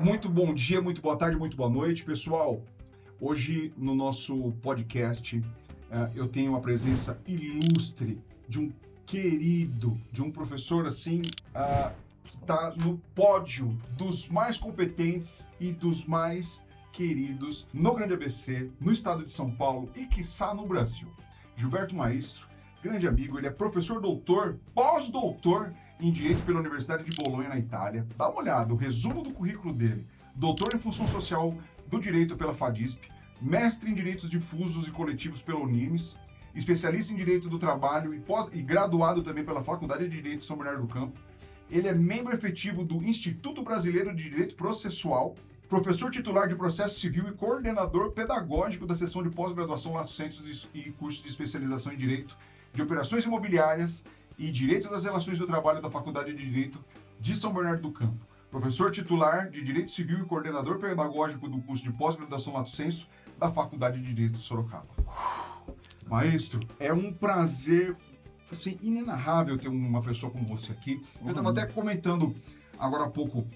Muito bom dia, muito boa tarde, muito boa noite, pessoal. Hoje no nosso podcast eu tenho a presença ilustre de um querido, de um professor assim que está no pódio dos mais competentes e dos mais queridos no Grande ABC, no estado de São Paulo e quiçá no Brasil. Gilberto Maestro, grande amigo, ele é professor doutor, pós-doutor em Direito pela Universidade de Bolonha, na Itália. Dá uma olhada, o resumo do currículo dele. Doutor em Função Social do Direito pela FADISP, mestre em Direitos Difusos e Coletivos pela Unimes, especialista em Direito do Trabalho e graduado também pela Faculdade de Direito de São Bernardo do Campo. Ele é membro efetivo do Instituto Brasileiro de Direito Processual, professor titular de Processo Civil e coordenador pedagógico da seção de pós-graduação Lato Sensu e curso de especialização em Direito de Operações Imobiliárias e Direito das Relações do Trabalho da Faculdade de Direito de São Bernardo do Campo. Professor titular de Direito Civil e coordenador pedagógico do curso de pós-graduação Lato Sensu da Faculdade de Direito de Sorocaba. Maestro, é um prazer assim, inenarrável ter uma pessoa como você aqui. Eu estava até comentando agora há pouco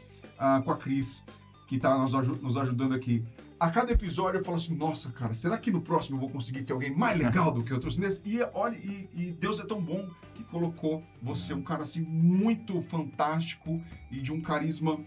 com a Cris, que está nos ajudando aqui. A cada episódio eu falo assim, nossa, cara, será que no próximo eu vou conseguir ter alguém mais legal do que outros nesse? E olha, e Deus é tão bom que colocou você, um cara assim muito fantástico e de um carisma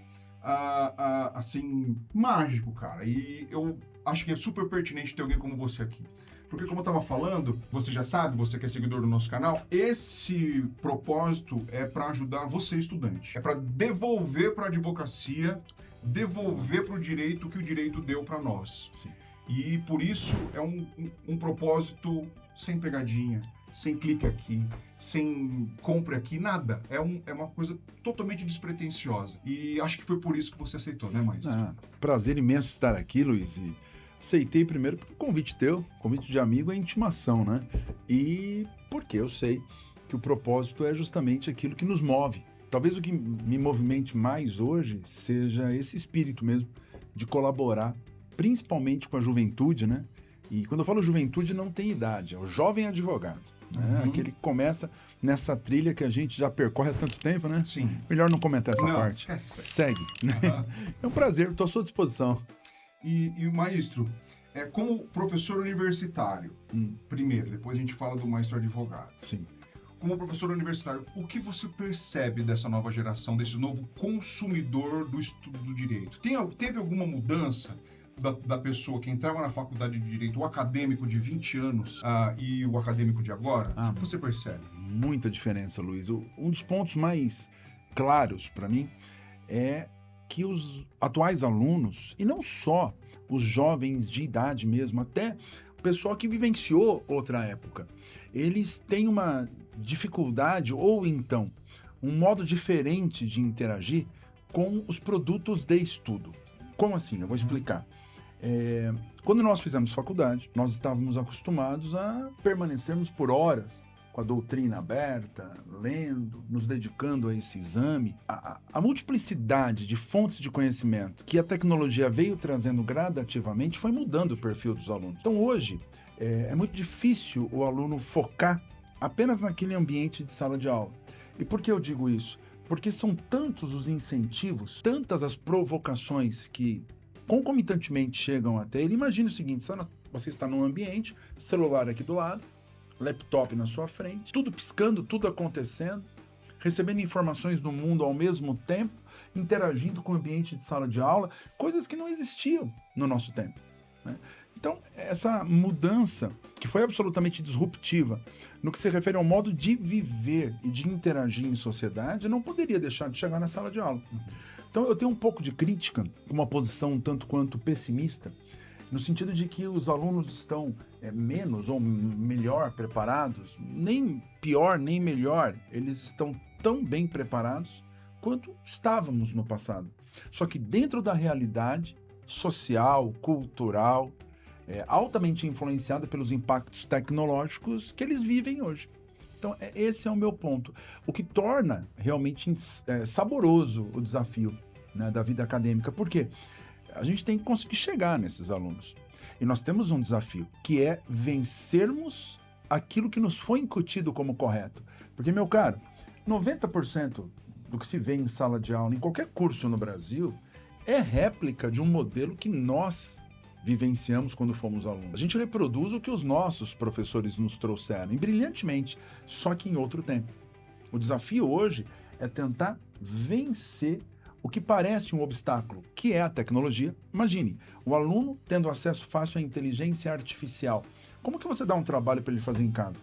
assim mágico, cara. E eu acho que é super pertinente ter alguém como você aqui. Porque como eu estava falando, você já sabe, você que é seguidor do nosso canal, esse propósito é para ajudar você, estudante. É para devolver para a advocacia, devolver para o direito o que o direito deu para nós. Sim. E por isso é um propósito sem pegadinha, sem clique aqui, sem compre aqui, nada. É uma coisa totalmente despretensiosa. E acho que foi por isso que você aceitou, né, Maestro? Prazer imenso estar aqui, Luiz. E aceitei primeiro porque o convite teu, convite de amigo é intimação, né? E porque eu sei que o propósito é justamente aquilo que nos move. Talvez o que me movimente mais hoje seja esse espírito mesmo de colaborar, principalmente com a juventude, né? E quando eu falo juventude, não tem idade, é o jovem advogado, né? Aquele que começa nessa trilha que a gente já percorre há tanto tempo, né? Sim. Melhor não comentar essa Não, parte. esquece isso aí. Segue, né? É um prazer, estou à sua disposição. E Maestro, como professor universitário, primeiro, depois a gente fala do maestro advogado. Sim. Como professor universitário, o que você percebe dessa nova geração, desse novo consumidor do estudo do direito? Teve alguma mudança da pessoa que entrava na faculdade de direito, o acadêmico de 20 anos e o acadêmico de agora? O que você percebe? Muita diferença, Luiz. Um dos pontos mais claros para mim é que os atuais alunos, e não só os jovens de idade mesmo, até o pessoal que vivenciou outra época, eles têm uma dificuldade ou então um modo diferente de interagir com os produtos de estudo. Como assim? Eu vou explicar. Quando nós fizemos faculdade, nós estávamos acostumados a permanecermos por horas com a doutrina aberta, lendo, nos dedicando a esse exame. A multiplicidade de fontes de conhecimento que a tecnologia veio trazendo gradativamente foi mudando o perfil dos alunos. Então hoje é muito difícil o aluno focar apenas naquele ambiente de sala de aula. E por que eu digo isso? Porque são tantos os incentivos, tantas as provocações que concomitantemente chegam até ele. Imagine o seguinte, você está num ambiente, celular aqui do lado, laptop na sua frente, tudo piscando, tudo acontecendo, recebendo informações do mundo ao mesmo tempo, interagindo com o ambiente de sala de aula, coisas que não existiam no nosso tempo, né? Então, essa mudança, que foi absolutamente disruptiva no que se refere ao modo de viver e de interagir em sociedade, não poderia deixar de chegar na sala de aula. Então, eu tenho um pouco de crítica, uma posição um tanto quanto pessimista, no sentido de que os alunos estão menos ou melhor preparados, nem pior nem melhor, eles estão tão bem preparados quanto estávamos no passado. Só que dentro da realidade social, cultural, altamente influenciada pelos impactos tecnológicos que eles vivem hoje. Então, esse é o meu ponto. O que torna realmente saboroso o desafio, né, da vida acadêmica. Por quê? A gente tem que conseguir chegar nesses alunos. E nós temos um desafio, que é vencermos aquilo que nos foi incutido como correto. Porque, meu caro, 90% do que se vê em sala de aula, em qualquer curso no Brasil, é réplica de um modelo que nós vivenciamos quando fomos alunos. A gente reproduz o que os nossos professores nos trouxeram, e brilhantemente, só que em outro tempo. O desafio hoje é tentar vencer o que parece um obstáculo, que é a tecnologia. Imagine, o aluno tendo acesso fácil à inteligência artificial. Como que você dá um trabalho para ele fazer em casa?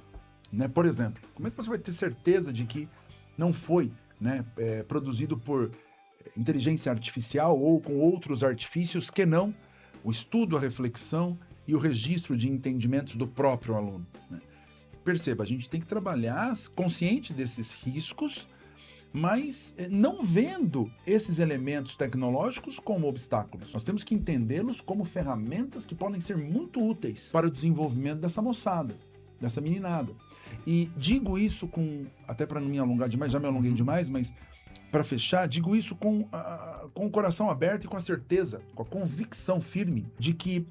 Né? Por exemplo, como é que você vai ter certeza de que não foi, né, produzido por inteligência artificial ou com outros artifícios que não o estudo, a reflexão e o registro de entendimentos do próprio aluno, né? Perceba, a gente tem que trabalhar consciente desses riscos, mas não vendo esses elementos tecnológicos como obstáculos. Nós temos que entendê-los como ferramentas que podem ser muito úteis para o desenvolvimento dessa moçada, dessa meninada. E digo isso até para não me alongar demais, já me alonguei demais, mas para fechar, digo isso com o coração aberto e com a certeza, com a convicção firme de que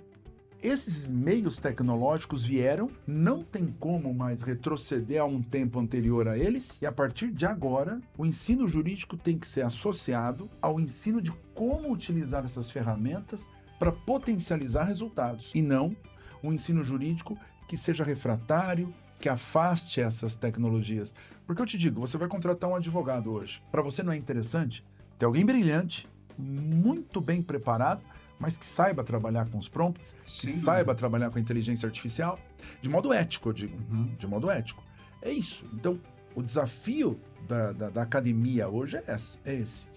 esses meios tecnológicos vieram, não tem como mais retroceder a um tempo anterior a eles, e a partir de agora, o ensino jurídico tem que ser associado ao ensino de como utilizar essas ferramentas para potencializar resultados, e não um ensino jurídico que seja refratário, que afaste essas tecnologias. Porque eu te digo, você vai contratar um advogado hoje. Para você não é interessante ter alguém brilhante, muito bem preparado, mas que saiba trabalhar com os prompts, que saiba trabalhar com a inteligência artificial, de modo ético, eu digo, de modo ético. É isso. Então, o desafio da academia hoje é esse.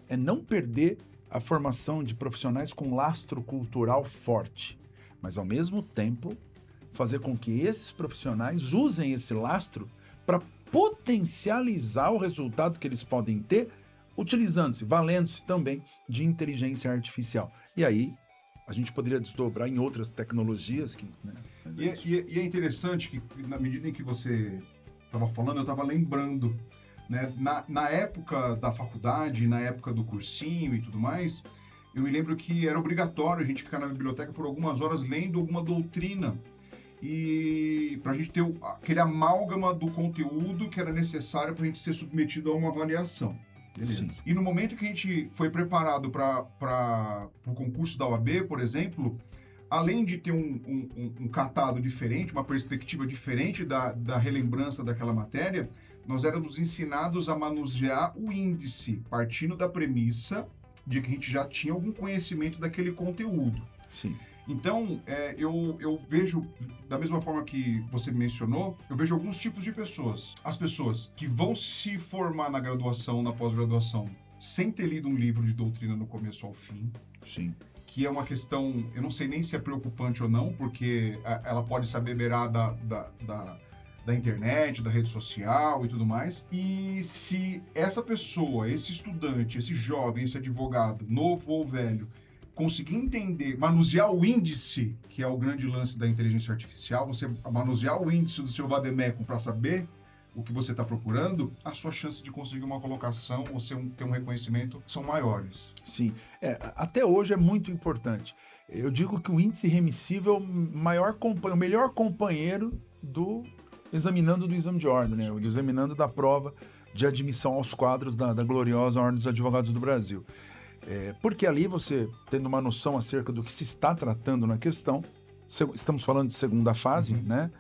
É não perder a formação de profissionais com lastro cultural forte, mas, ao mesmo tempo, fazer com que esses profissionais usem esse lastro para potencializar o resultado que eles podem ter, utilizando-se, valendo-se também de inteligência artificial. E aí, a gente poderia desdobrar em outras tecnologias. Né? E é interessante que, na medida em que você estava falando, eu estava lembrando, né? Na época da faculdade, na época do cursinho e tudo mais, eu me lembro que era obrigatório a gente ficar na biblioteca por algumas horas lendo alguma doutrina, e para a gente ter aquele amálgama do conteúdo que era necessário para a gente ser submetido a uma avaliação. Beleza. Sim. E no momento que a gente foi preparado para o concurso da OAB, por exemplo, além de ter um catado diferente, uma perspectiva diferente da relembrança daquela matéria, nós éramos ensinados a manusear o índice, partindo da premissa de que a gente já tinha algum conhecimento daquele conteúdo. Sim. Então, eu vejo, da mesma forma que você mencionou, eu vejo alguns tipos de pessoas. As pessoas que vão se formar na graduação, na pós-graduação, sem ter lido um livro de doutrina do começo ao fim. Sim. Que é uma questão, eu não sei nem se é preocupante ou não, porque ela pode saber beirar da internet, da rede social e tudo mais. E se essa pessoa, esse estudante, esse jovem, esse advogado, novo ou velho, conseguir entender, manusear o índice, que é o grande lance da inteligência artificial, você manusear o índice do seu vademecum para saber o que você está procurando, as suas chances de conseguir uma colocação ou ter um reconhecimento são maiores. Sim. Até hoje é muito importante. Eu digo que o índice remissivo é o melhor companheiro do examinando do exame de ordem, né? O examinando da prova de admissão aos quadros da gloriosa Ordem dos Advogados do Brasil. Porque ali você, tendo uma noção acerca do que se está tratando na questão, estamos falando de segunda fase, né?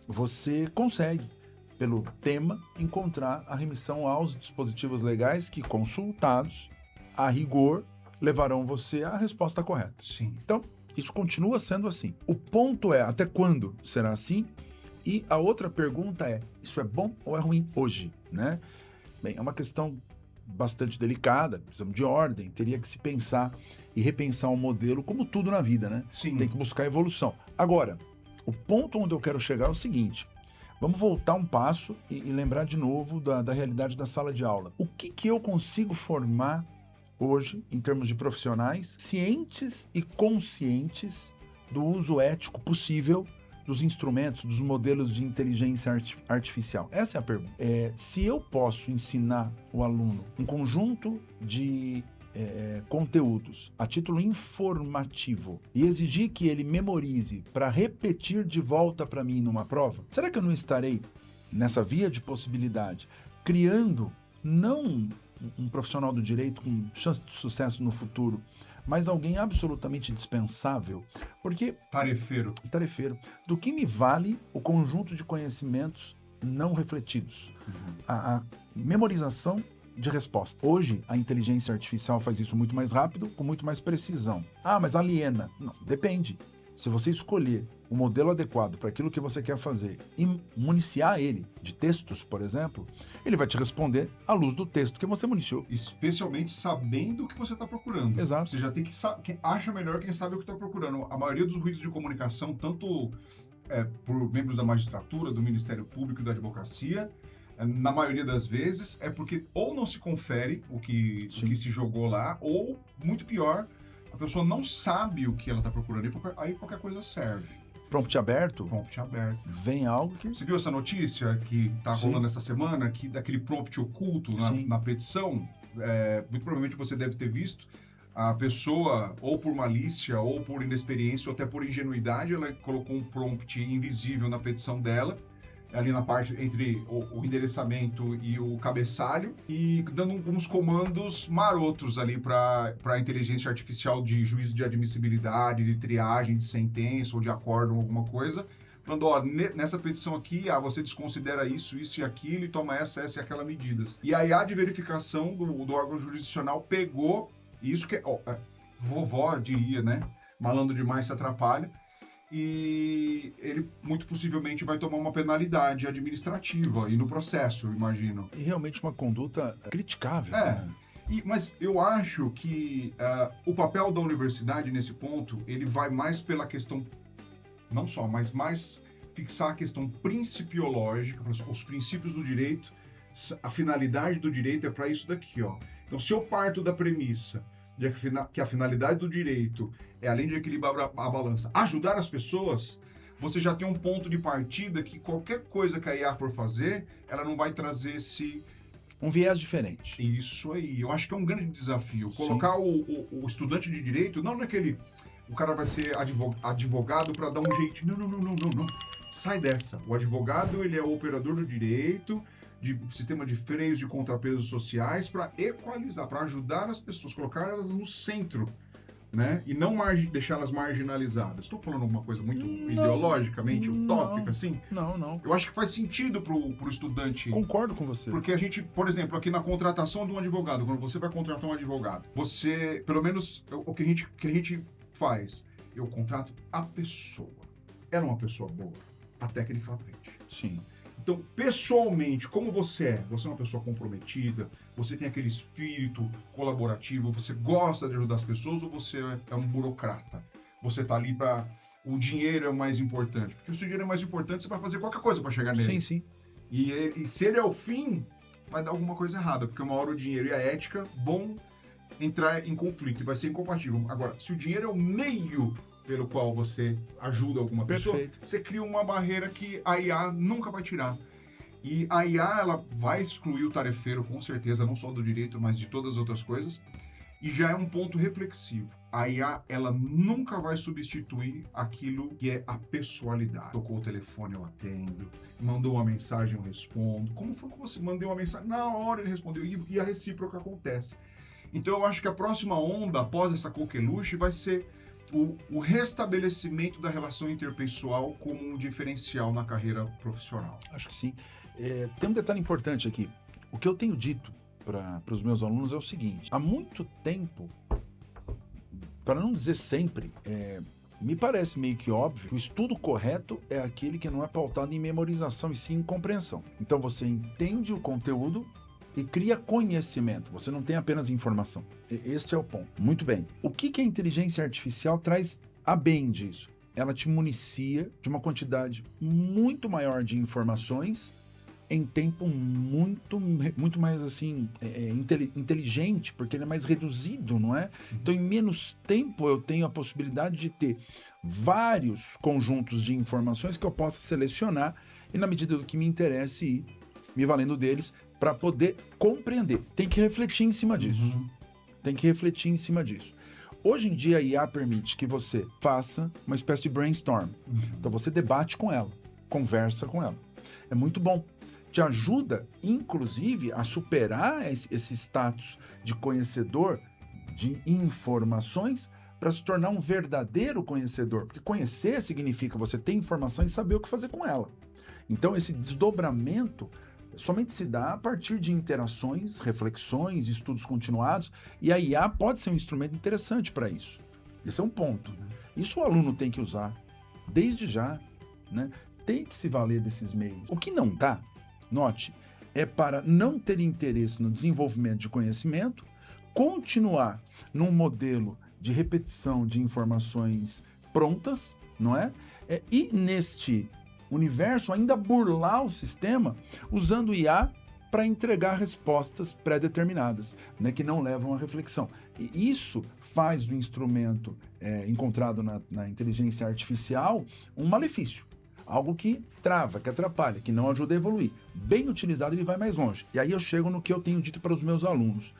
Você consegue, pelo tema, encontrar a remissão aos dispositivos legais que, consultados, a rigor, levarão você à resposta correta. Sim. Então, isso continua sendo assim. O ponto é, até quando será assim? E a outra pergunta é, isso é bom ou é ruim hoje, né? Bem, é uma questão bastante delicada, precisamos de ordem, teria que se pensar e repensar um modelo, como tudo na vida, né? Sim. Tem que buscar evolução. Agora, o ponto onde eu quero chegar é o seguinte, vamos voltar um passo e lembrar de novo da realidade da sala de aula. O que eu consigo formar hoje, em termos de profissionais, cientes e conscientes do uso ético possível dos instrumentos, dos modelos de inteligência artificial? Essa é a pergunta. Se eu posso ensinar o aluno um conjunto de conteúdos a título informativo e exigir que ele memorize para repetir de volta para mim numa prova, será que eu não estarei nessa via de possibilidade criando não um profissional do direito com chance de sucesso no futuro, mas alguém absolutamente dispensável, porque Tarefeiro. do que me vale o conjunto de conhecimentos não refletidos, a memorização de resposta. Hoje, a inteligência artificial faz isso muito mais rápido, com muito mais precisão. Ah, mas aliena. Não, depende. Se você escolher um modelo adequado para aquilo que você quer fazer e municiar ele de textos, por exemplo, ele vai te responder à luz do texto que você municiou. Especialmente sabendo o que você está procurando. Exato. Você já tem que saber, quem acha melhor quem sabe o que está procurando. A maioria dos ruídos de comunicação, tanto por membros da magistratura, do Ministério Público e da advocacia, na maioria das vezes, é porque ou não se confere o que se jogou lá, ou, muito pior, a pessoa não sabe o que ela está procurando. E aí qualquer coisa serve. Prompt aberto, vem algo que... Você viu essa notícia que está rolando essa semana, que daquele prompt oculto na petição? Muito provavelmente você deve ter visto. A pessoa, ou por malícia, ou por inexperiência, ou até por ingenuidade, ela colocou um prompt invisível na petição dela, ali na parte entre o endereçamento e o cabeçalho, e dando uns comandos marotos ali para a inteligência artificial de juízo de admissibilidade, de triagem de sentença ou de acórdão, alguma coisa, falando, ó, nessa petição aqui, você desconsidera isso e aquilo, e toma essa e aquela medidas. E a IA de verificação do órgão jurisdicional pegou isso que, vovó diria, né? Malandro demais se atrapalha. E ele, muito possivelmente, vai tomar uma penalidade administrativa e no processo, eu imagino. E realmente uma conduta criticável. Mas eu acho que o papel da universidade nesse ponto, ele vai mais pela questão, não só, mas mais fixar a questão principiológica, os princípios do direito, a finalidade do direito é para isso daqui, ó. Então, se eu parto da premissa de que a finalidade do direito é, além de equilibrar a balança, ajudar as pessoas, você já tem um ponto de partida que qualquer coisa que a IA for fazer, ela não vai trazer um viés diferente. Isso aí. Eu acho que é um grande desafio. Colocar o estudante de direito, não naquele... O cara vai ser advogado para dar um jeitinho. Não. Sai dessa. O advogado, ele é o operador do direito, de sistema de freios, de contrapesos sociais, para equalizar, para ajudar as pessoas, colocar elas no centro, né? E não deixá-las marginalizadas. Estou falando alguma coisa muito ideologicamente utópica, assim? Não. Eu acho que faz sentido pro estudante. Concordo com você. Porque a gente, por exemplo, aqui na contratação de um advogado, quando você vai contratar um advogado, você, pelo menos, o que a gente faz, eu contrato a pessoa. Ela é uma pessoa boa, a técnica aprende. Sim. Então, pessoalmente, como você é? Você é uma pessoa comprometida? Você tem aquele espírito colaborativo? Você gosta de ajudar as pessoas ou você é um burocrata? Você tá ali para... O dinheiro é o mais importante. Porque se o dinheiro é mais importante, você vai fazer qualquer coisa para chegar nele. Sim. E se ele é o fim, vai dar alguma coisa errada. Porque uma hora o dinheiro e a ética vão entrar em conflito e vai ser incompatível. Agora, se o dinheiro é o meio pelo qual você ajuda alguma pessoa, você cria uma barreira que a IA nunca vai tirar. E a IA, ela vai excluir o tarefeiro, com certeza, não só do direito, mas de todas as outras coisas. E já é um ponto reflexivo. A IA, ela nunca vai substituir aquilo que é a pessoalidade. Tocou o telefone, eu atendo. Mandou uma mensagem, eu respondo. Como foi que você mandou uma mensagem? Na hora ele respondeu. E a recíproca acontece. Então, eu acho que a próxima onda, após essa coqueluche, vai ser o restabelecimento da relação interpessoal como um diferencial na carreira profissional. Acho que sim. Tem um detalhe importante aqui. O que eu tenho dito para os meus alunos é o seguinte: há muito tempo, para não dizer sempre, me parece meio que óbvio que o estudo correto é aquele que não é pautado em memorização e sim em compreensão. Então você entende o conteúdo e cria conhecimento. Você não tem apenas informação. Este é o ponto. Muito bem. O que a inteligência artificial traz a bem disso? Ela te municia de uma quantidade muito maior de informações em tempo muito mais assim inteligente, porque ele é mais reduzido, não é? Então, em menos tempo eu tenho a possibilidade de ter vários conjuntos de informações que eu possa selecionar e, na medida do que me interesse, ir me valendo deles para poder compreender. Tem que refletir em cima disso. Hoje em dia, a IA permite que você faça uma espécie de brainstorm. Então, você debate com ela, conversa com ela. É muito bom. te ajuda, inclusive, a superar esse status de conhecedor de informações para se tornar um verdadeiro conhecedor. Porque conhecer significa você ter informação e saber o que fazer com ela. Então, esse desdobramento somente se dá a partir de interações, reflexões, estudos continuados, e a IA pode ser um instrumento interessante para isso. Esse é um ponto. Isso o aluno tem que usar desde já, né? Tem que se valer desses meios. O que não dá, note, é para não ter interesse no desenvolvimento de conhecimento, continuar num modelo de repetição de informações prontas, não é? E neste universo ainda burlar o sistema usando IA para entregar respostas pré-determinadas, né, que não levam à reflexão. E isso faz do instrumento encontrado na inteligência artificial um malefício. Algo que trava, que atrapalha, que não ajuda a evoluir. Bem utilizado, ele vai mais longe. E aí eu chego no que eu tenho dito para os meus alunos.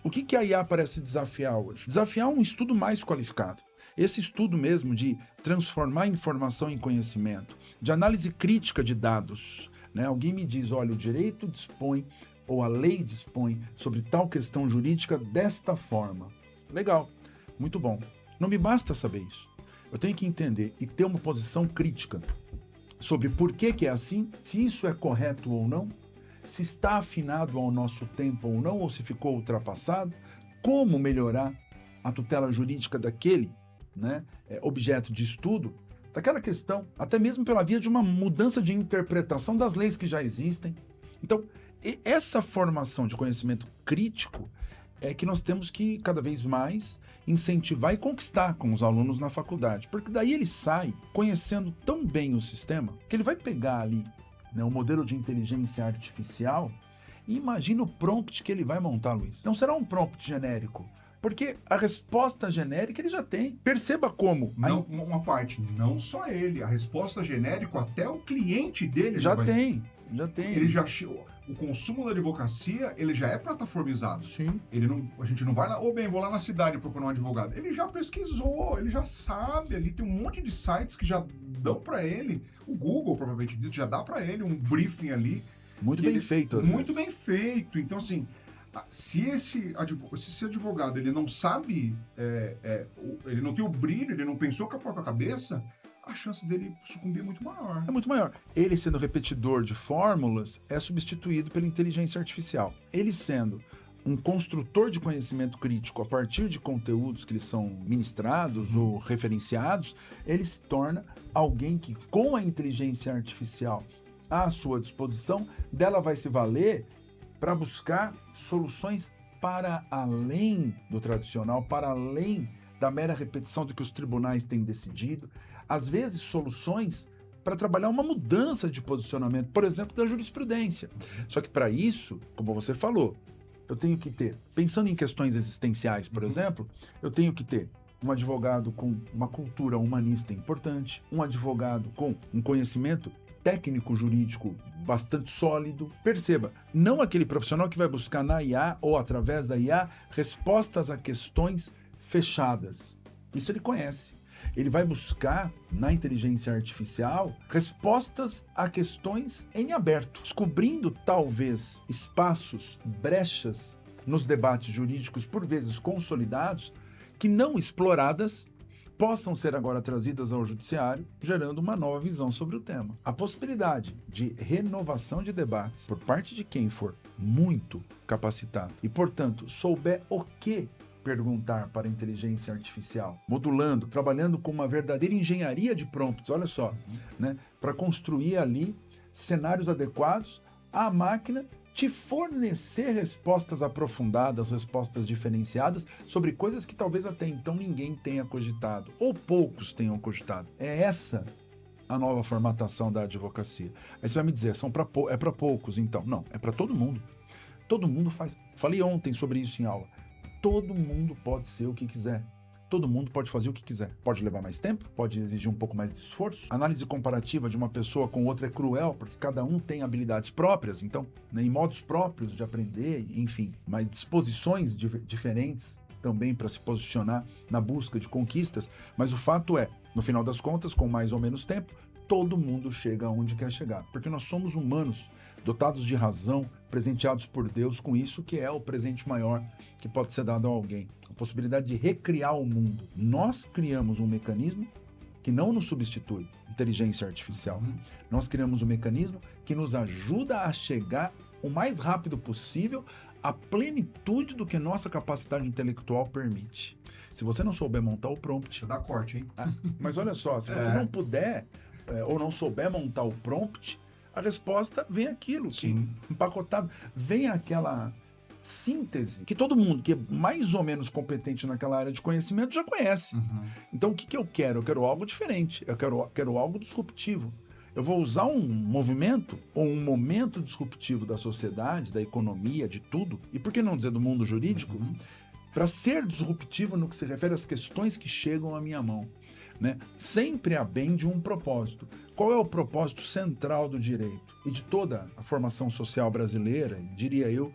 O que a IA parece desafiar hoje? Desafiar um estudo mais qualificado. Esse estudo mesmo de transformar informação em conhecimento, de análise crítica de dados. Né? Alguém me diz, olha, o direito dispõe, ou a lei dispõe, sobre tal questão jurídica desta forma. Legal, muito bom. Não me basta saber isso. Eu tenho que entender e ter uma posição crítica sobre por que é assim, se isso é correto ou não, se está afinado ao nosso tempo ou não, ou se ficou ultrapassado, como melhorar a tutela jurídica daquele, né, objeto de estudo, daquela questão, até mesmo pela via de uma mudança de interpretação das leis que já existem. Então, essa formação de conhecimento crítico é que nós temos que cada vez mais incentivar e conquistar com os alunos na faculdade, porque daí ele sai conhecendo tão bem o sistema que ele vai pegar ali, né, o modelo de inteligência artificial e imagina o prompt que ele vai montar, Luiz. Não será um prompt genérico, porque a resposta genérica ele já tem. Perceba como. Não, uma parte, não só ele. A resposta genérica, até o cliente dele já tem. Ele já, o consumo da advocacia, ele já é plataformizado. Sim. A gente não vai lá, vou lá na cidade procurar um advogado. Ele já pesquisou, ele já sabe, ali tem um monte de sites que já dão para ele. O Google, provavelmente dito, já dá para ele um briefing ali. Muito bem feito, às Muito vezes. bem feito. Então, assim, se esse advogado ele não sabe, ele não tem o brilho, ele não pensou com a própria cabeça, a chance dele sucumbir é muito maior. É muito maior. Ele sendo repetidor de fórmulas é substituído pela inteligência artificial. Ele sendo um construtor de conhecimento crítico a partir de conteúdos que lhes são ministrados ou referenciados, ele se torna alguém que, com a inteligência artificial à sua disposição, dela vai se valer para buscar soluções para além do tradicional, para além da mera repetição do que os tribunais têm decidido, às vezes soluções para trabalhar uma mudança de posicionamento, por exemplo, da jurisprudência. Só que para isso, como você falou, eu tenho que ter, pensando em questões existenciais, por exemplo, eu tenho que ter um advogado com uma cultura humanista importante, um advogado com um conhecimento técnico jurídico bastante sólido. Perceba, não aquele profissional que vai buscar na IA ou através da IA respostas a questões fechadas. Isso ele conhece. Ele vai buscar na inteligência artificial respostas a questões em aberto, descobrindo talvez espaços, brechas nos debates jurídicos por vezes consolidados que não exploradas possam ser agora trazidas ao judiciário, gerando uma nova visão sobre o tema. A possibilidade de renovação de debates por parte de quem for muito capacitado e, portanto, souber o que perguntar para a inteligência artificial, modulando, trabalhando com uma verdadeira engenharia de prompts, olha só, né, para construir ali cenários adequados à máquina te fornecer respostas aprofundadas, respostas diferenciadas sobre coisas que talvez até então ninguém tenha cogitado, ou poucos tenham cogitado. É essa a nova formatação da advocacia. Aí você vai me dizer, é para poucos, então. Não, é para todo mundo. Todo mundo faz. Falei ontem sobre isso em aula. Todo mundo pode ser o que quiser. Todo mundo pode fazer o que quiser. Pode levar mais tempo, pode exigir um pouco mais de esforço. A análise comparativa de uma pessoa com outra é cruel, porque cada um tem habilidades próprias, então, né, e modos próprios de aprender, enfim, mas disposições diferentes também para se posicionar na busca de conquistas. Mas o fato é, no final das contas, com mais ou menos tempo, todo mundo chega onde quer chegar. Porque nós somos humanos, dotados de razão, presenteados por Deus com isso que é o presente maior que pode ser dado a alguém. A possibilidade de recriar o mundo. Nós criamos um mecanismo que não nos substitui, inteligência artificial. Nós criamos um mecanismo que nos ajuda a chegar o mais rápido possível à plenitude do que nossa capacidade intelectual permite. Se você não souber montar o prompt... Você dá corte, hein? Mas olha só, se você não puder ou não souber montar o prompt, a resposta vem aquilo, Sim. empacotado. Vem aquela síntese que todo mundo que é mais ou menos competente naquela área de conhecimento já conhece. Então, o que eu quero? Eu quero algo diferente. Eu quero algo disruptivo. Eu vou usar um movimento ou um momento disruptivo da sociedade, da economia, de tudo, e por que não dizer do mundo jurídico, para ser disruptivo no que se refere às questões que chegam à minha mão. Né? Sempre a bem de um propósito. Qual é o propósito central do direito? E de toda a formação social brasileira, diria eu,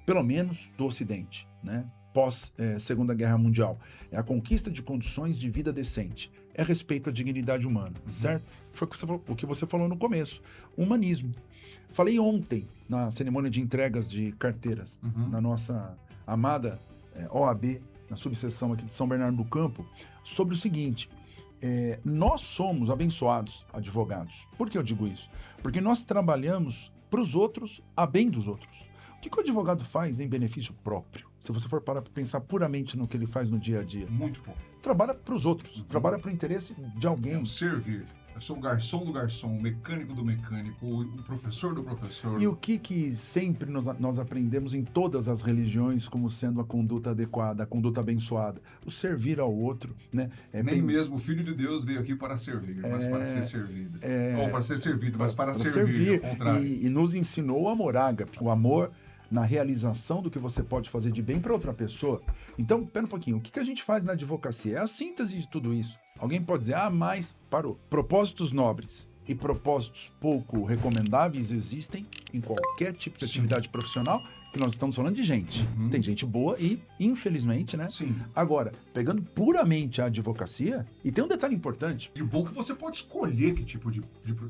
pelo menos do Ocidente, né? Pós Segunda Guerra Mundial. É a conquista de condições de vida decente. É respeito à dignidade humana, certo? Foi o que você falou no começo. Humanismo. Falei ontem, na cerimônia de entregas de carteiras, na nossa amada OAB, na subseção aqui de São Bernardo do Campo, sobre o seguinte: nós somos abençoados advogados. Por que eu digo isso? Porque nós trabalhamos para os outros, a bem dos outros. O que o advogado faz em benefício próprio? Se você for parar para pensar puramente no que ele faz no dia a dia. Muito bom. Trabalha para os outros, trabalha para o interesse de alguém. É um servir. Eu sou o garçom do garçom, o mecânico do mecânico, o professor do professor. E o que sempre nós aprendemos em todas as religiões como sendo a conduta adequada, a conduta abençoada? O servir ao outro, né? Nem mesmo o Filho de Deus veio aqui para servir, mas para ser servido. Ou para ser servido, mas para servir, ao contrário. E nos ensinou o amor ágape, o amor na realização do que você pode fazer de bem para outra pessoa. Então, pera um pouquinho, o que a gente faz na advocacia? É a síntese de tudo isso. Alguém pode dizer, mas parou. Propósitos nobres e propósitos pouco recomendáveis existem em qualquer tipo de atividade profissional, que nós estamos falando de gente. Tem gente boa e, infelizmente, né? Sim. Agora, pegando puramente a advocacia, e tem um detalhe importante. E o bom é que você pode escolher que tipo de...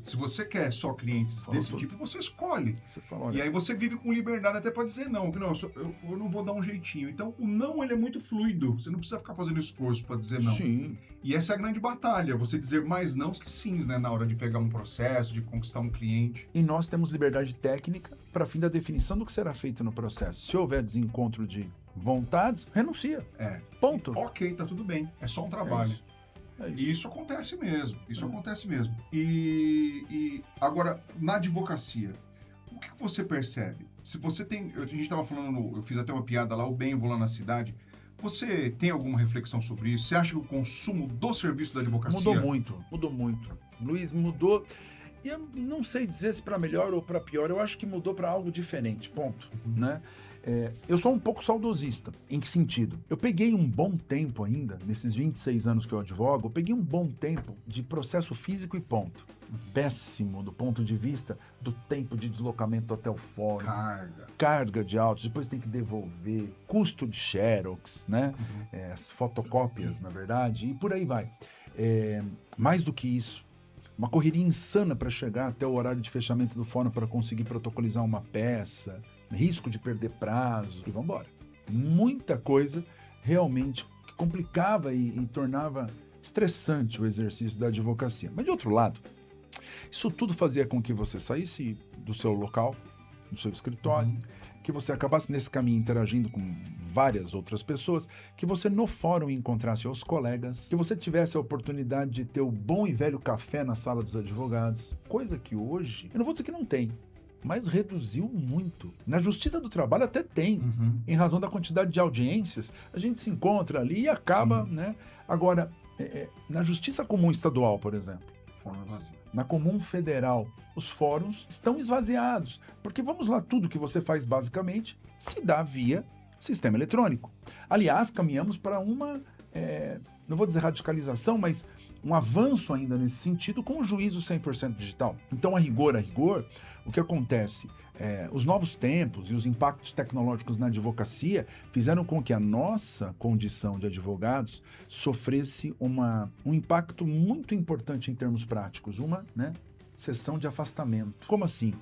Se você quer só clientes desse tudo. tipo, você escolhe. Você fala, olha, E aí você vive com liberdade até para dizer não. Que não, eu não vou dar um jeitinho. Então, o não, ele é muito fluido. Você não precisa ficar fazendo esforço para dizer não. sim. E essa é a grande batalha. Você dizer mais não que sims, né? Na hora de pegar um processo, de conquistar um cliente. E nós temos liberdade técnica para fim da definição do que será feito no processo. Se houver desencontro de vontades, renuncia. Ponto. Ok, tá tudo bem. É só um trabalho. É isso. E isso acontece mesmo. Acontece mesmo. E agora, na advocacia, o que você percebe? Se você tem... A gente estava falando, eu fiz até uma piada lá, o bem, eu vou lá na cidade. Você tem alguma reflexão sobre isso? Você acha que o consumo do serviço da advocacia... Mudou muito. Luiz, mudou. E eu não sei dizer se para melhor ou para pior. Eu acho que mudou para algo diferente, ponto. Né? Eu sou um pouco saudosista. Em que sentido? Eu peguei um bom tempo ainda, nesses 26 anos que eu advogo, eu peguei um bom tempo de processo físico e ponto. Péssimo do ponto de vista do tempo de deslocamento até o fórum. Carga de autos, depois tem que devolver, custo de xerox, né? As fotocópias, na verdade, e por aí vai. Mais do que isso, uma correria insana para chegar até o horário de fechamento do fórum para conseguir protocolizar uma peça, risco de perder prazo, e vamos embora. Muita coisa realmente que complicava e tornava estressante o exercício da advocacia. Mas de outro lado, isso tudo fazia com que você saísse do seu local, do seu escritório, que você acabasse nesse caminho interagindo com várias outras pessoas, que você no fórum encontrasse seus colegas, que você tivesse a oportunidade de ter o bom e velho café na sala dos advogados, coisa que hoje, eu não vou dizer que não tem, mas reduziu muito. Na Justiça do Trabalho até tem, em razão da quantidade de audiências, a gente se encontra ali e acaba, né? Agora, na Justiça Comum Estadual, por exemplo, Fórum vazio. Na Comum Federal, os fóruns estão esvaziados, porque vamos lá, tudo que você faz basicamente se dá via sistema eletrônico. Aliás, caminhamos para uma não vou dizer radicalização, mas um avanço ainda nesse sentido com o juízo 100% digital. Então, a rigor, o que acontece? Os novos tempos e os impactos tecnológicos na advocacia fizeram com que a nossa condição de advogados sofresse um impacto muito importante em termos práticos, uma sessão de afastamento. Como assim?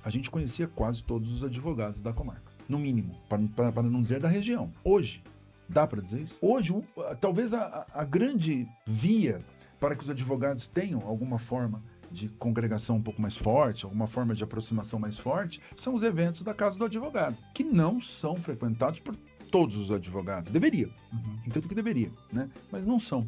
A gente conhecia quase todos os advogados da comarca, no mínimo, para não dizer da região. Hoje, dá para dizer isso? Hoje, talvez a grande via para que os advogados tenham alguma forma de congregação um pouco mais forte, alguma forma de aproximação mais forte, são os eventos da Casa do Advogado, que não são frequentados por todos os advogados. Deveria, entendo que deveria, né? Mas não são.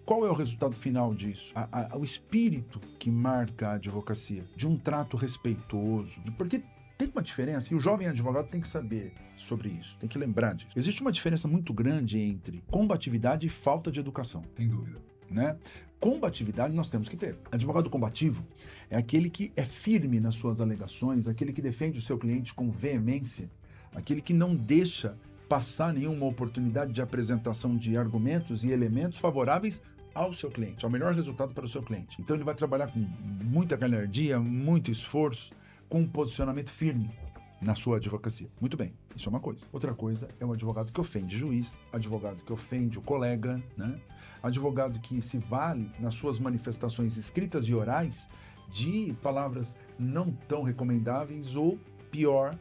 Qual é o resultado final disso? O espírito que marca a advocacia, de um trato respeitoso, porque tem uma diferença, e o jovem advogado tem que saber sobre isso, tem que lembrar disso. Existe uma diferença muito grande entre combatividade e falta de educação. Sem dúvida. Né? Combatividade nós temos que ter. Advogado combativo é aquele que é firme nas suas alegações, aquele que defende o seu cliente com veemência, aquele que não deixa passar nenhuma oportunidade de apresentação de argumentos e elementos favoráveis ao seu cliente, ao melhor resultado para o seu cliente. Então ele vai trabalhar com muita galhardia, muito esforço, com um posicionamento firme na sua advocacia. Muito bem, isso é uma coisa. Outra coisa é um advogado que ofende juiz, advogado que ofende o colega, né? Advogado que se vale nas suas manifestações escritas e orais de palavras não tão recomendáveis ou, pior,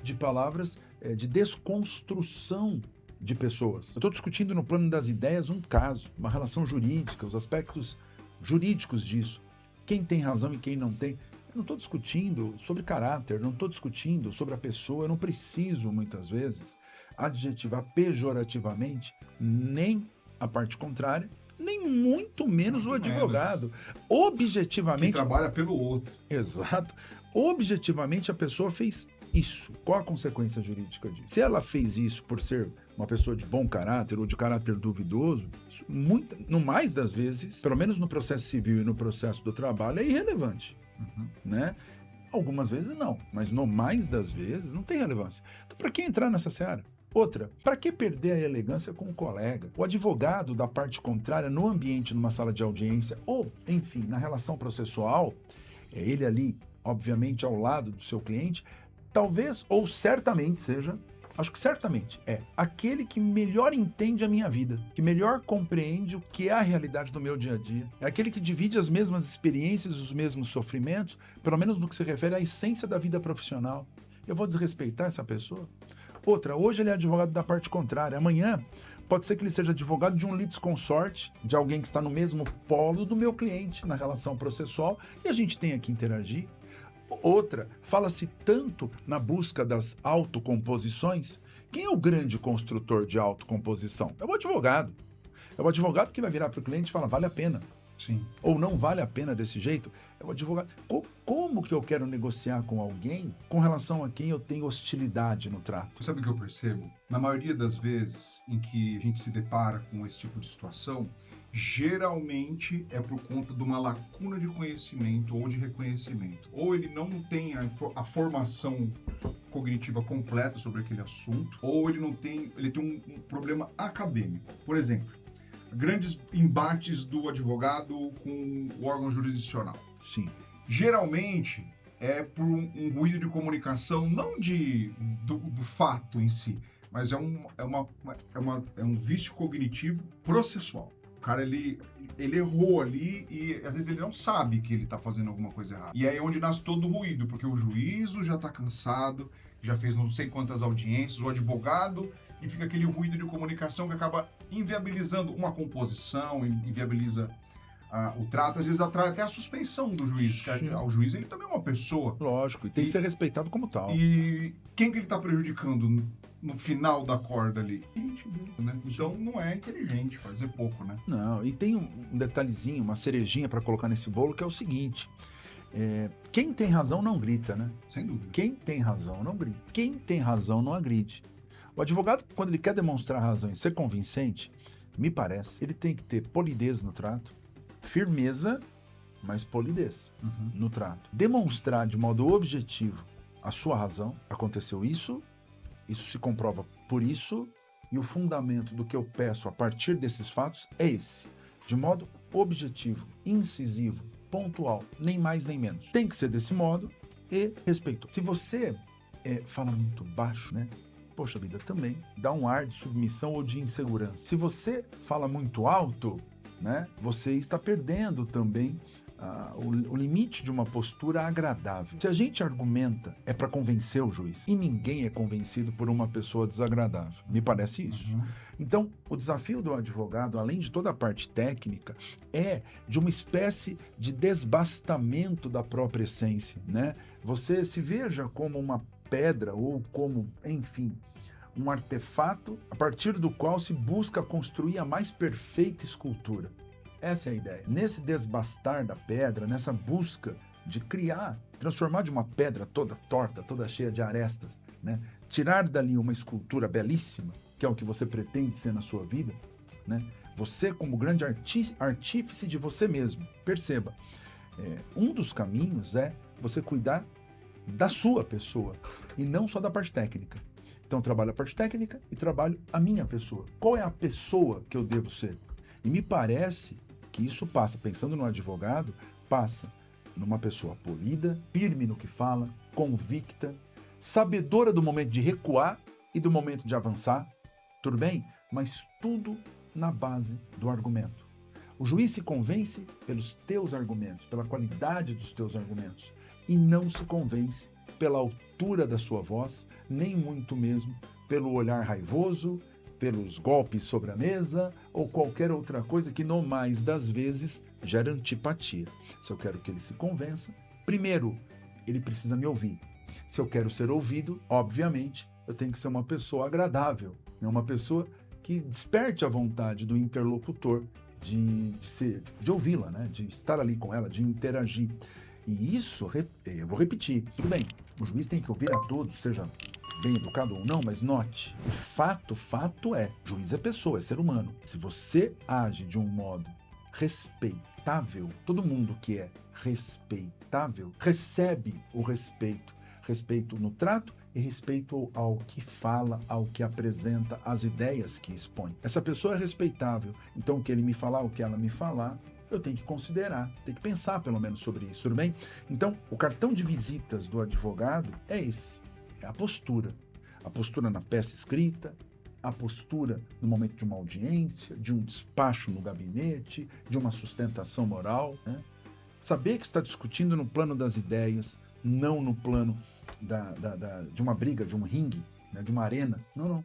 de palavras de desconstrução de pessoas. Eu estou discutindo no plano das ideias um caso, uma relação jurídica, os aspectos jurídicos disso. Quem tem razão e quem não tem. Eu não estou discutindo sobre caráter, não estou discutindo sobre a pessoa, eu não preciso, muitas vezes, adjetivar pejorativamente nem a parte contrária, nem muito menos o advogado. Objetivamente... Que trabalha pelo outro. Exato. Objetivamente, a pessoa fez isso. Qual a consequência jurídica disso? Se ela fez isso por ser uma pessoa de bom caráter ou de caráter duvidoso, isso, no mais das vezes, pelo menos no processo civil e no processo do trabalho, é irrelevante. Né? Algumas vezes não, mas no mais das vezes não tem relevância. Então, para que entrar nessa seara? Outra, para que perder a elegância com o colega? O advogado da parte contrária no ambiente, numa sala de audiência, ou, enfim, na relação processual, ele ali, obviamente, ao lado do seu cliente, talvez ou certamente seja, acho que certamente é aquele que melhor entende a minha vida, que melhor compreende o que é a realidade do meu dia a dia. É aquele que divide as mesmas experiências, os mesmos sofrimentos, pelo menos no que se refere à essência da vida profissional. Eu vou desrespeitar essa pessoa? Outra, hoje ele é advogado da parte contrária. Amanhã pode ser que ele seja advogado de um litisconsorte, de alguém que está no mesmo polo do meu cliente na relação processual, e a gente tem que interagir. Outra, fala-se tanto na busca das autocomposições. Quem é o grande construtor de autocomposição? É o advogado. É o advogado que vai virar para o cliente e falar, vale a pena. Sim. Ou não vale a pena desse jeito. É o advogado. Como que eu quero negociar com alguém com relação a quem eu tenho hostilidade no trato? Sabe o que eu percebo? Na maioria das vezes em que a gente se depara com esse tipo de situação, geralmente é por conta de uma lacuna de conhecimento ou de reconhecimento. Ou ele não tem a formação cognitiva completa sobre aquele assunto, ou ele tem um problema acadêmico. Por exemplo, grandes embates do advogado com o órgão jurisdicional. Sim. Geralmente é por um ruído de comunicação, não do fato em si, mas é um vício cognitivo processual. O cara, ele errou ali e às vezes ele não sabe que ele está fazendo alguma coisa errada. E aí é onde nasce todo o ruído, porque o juízo já está cansado, já fez não sei quantas audiências, o advogado, e fica aquele ruído de comunicação que acaba inviabilizando uma composição, inviabiliza o trato, às vezes atrai até a suspensão do juiz. O juiz, ele também é uma pessoa. Lógico, e tem que ser respeitado como tal. E quem que ele está prejudicando no final da corda ali? Né? Então não é inteligente fazer pouco, né? Não, e tem um detalhezinho, uma cerejinha para colocar nesse bolo, que é o seguinte: quem tem razão não grita, né? Sem dúvida. Quem tem razão não grita. Quem tem razão não agride. O advogado, quando ele quer demonstrar razão e ser convincente, me parece, ele tem que ter polidez no trato, firmeza, mas polidez no trato. Demonstrar de modo objetivo a sua razão. Aconteceu isso se comprova por isso, E o fundamento do que eu peço a partir desses fatos é esse. De modo objetivo, incisivo, pontual, nem mais nem menos. Tem que ser desse modo e respeitoso. Se você fala muito baixo, né? Poxa vida, também dá um ar de submissão ou de insegurança. Se você fala muito alto, né? Você está perdendo também o limite de uma postura agradável. Se a gente argumenta, é para convencer o juiz. E ninguém é convencido por uma pessoa desagradável. Me parece isso. Então, o desafio do advogado, além de toda a parte técnica, é de uma espécie de desbastamento da própria essência, né? Você se veja como uma pedra ou como, enfim, um artefato a partir do qual se busca construir a mais perfeita escultura. Essa é a ideia. Nesse desbastar da pedra, nessa busca de criar, transformar de uma pedra toda torta, toda cheia de arestas, né? Tirar dali uma escultura belíssima, que é o que você pretende ser na sua vida, né? Você como grande artífice de você mesmo. Perceba, um dos caminhos é você cuidar da sua pessoa e não só da parte técnica. Então, trabalho a parte técnica e trabalho a minha pessoa. Qual é a pessoa que eu devo ser? E me parece que isso passa, pensando no advogado, passa numa pessoa polida, firme no que fala, convicta, sabedora do momento de recuar e do momento de avançar, tudo bem? Mas tudo na base do argumento. O juiz se convence pelos teus argumentos, pela qualidade dos teus argumentos, e não se convence pela altura da sua voz, nem muito mesmo pelo olhar raivoso, pelos golpes sobre a mesa ou qualquer outra coisa que, no mais das vezes, gera antipatia. Se eu quero que ele se convença, primeiro, ele precisa me ouvir. Se eu quero ser ouvido, obviamente, eu tenho que ser uma pessoa agradável, né? Uma pessoa que desperte a vontade do interlocutor de ouvi-la, né? De estar ali com ela, de interagir. E isso, eu vou repetir, tudo bem, o juiz tem que ouvir a todos, seja bem educado ou não, mas note, o fato é, juiz é pessoa, é ser humano. Se você age de um modo respeitável, todo mundo que é respeitável recebe o respeito. Respeito no trato e respeito ao que fala, ao que apresenta, às ideias que expõe. Essa pessoa é respeitável, então o que ele me falar, o que ela me falar, eu tenho que considerar, tenho que pensar pelo menos sobre isso, tudo bem? Então, o cartão de visitas do advogado é esse, é a postura. A postura na peça escrita, a postura no momento de uma audiência, de um despacho no gabinete, de uma sustentação moral, né? Saber que está discutindo no plano das ideias, não no plano de uma briga, de um ringue, né? De uma arena. Não.